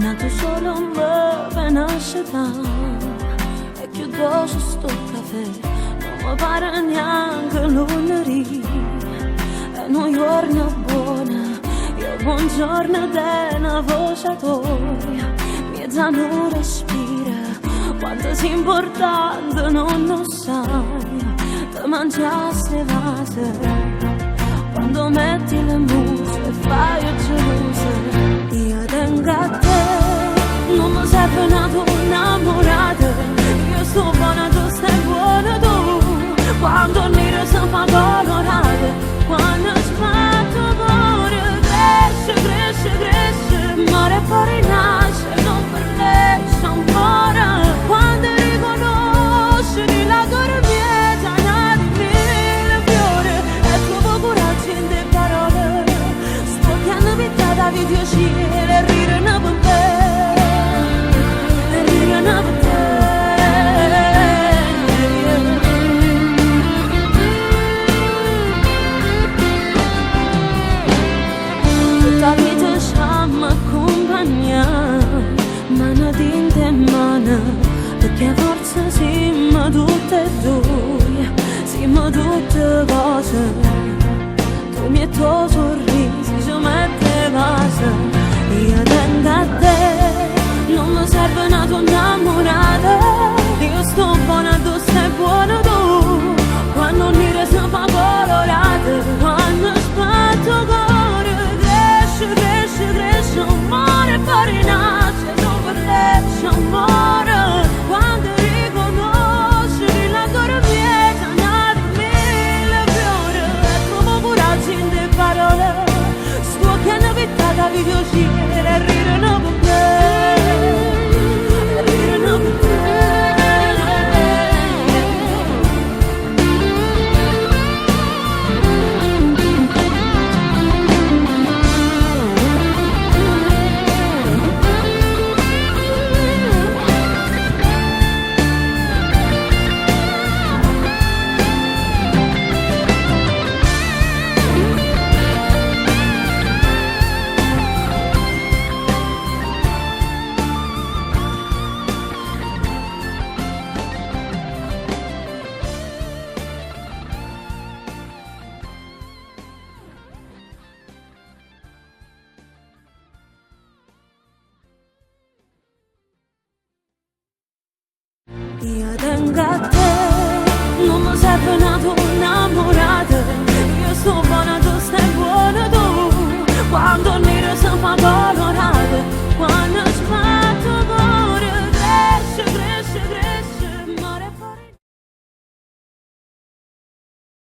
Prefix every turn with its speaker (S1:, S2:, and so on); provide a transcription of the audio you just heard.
S1: nato solo un beve nasce e chiudo su sto caffè, non mi pare neanche lunedì, è un giorno buona, io buongiorno è una voce tua, mezza non respira, quanto sia importante non lo sai, ti mangiaste vase. Quando metti le muse e fai il geloso, io tengo a te, non mi serve una tua innamorata, io sto buona, tu stai buona tu, quando il nero si fa colorata, quando sbatto cuore, cresce, cresce, cresce, mare fuori nasce, non per lei ancora, quando riconosci la tua mieta, nati mille fiori, e trovo coraggio in te parole, spocchiando pittata di Dio cielo, e ridono per te, e ridono per te. Tutta vita ci mi accompagna, mano dinte e mano, perché forse siamo tutte e due, siamo tutte cose, tu mi e tuo sorriso ci mette base, io tengo a te, non mi serve una tua innamorata, io sto buona, tu stai buona tu, quando il nero si fa colorata, quando sbatto cuore, cresce, cresce, cresce, amore fuori nasce, dove lecce amore, quando riconosci la tua pietà, nati mille fiori, e trovo coraggio in te parole, sto che ne pittata di Dio cielo, e ridono con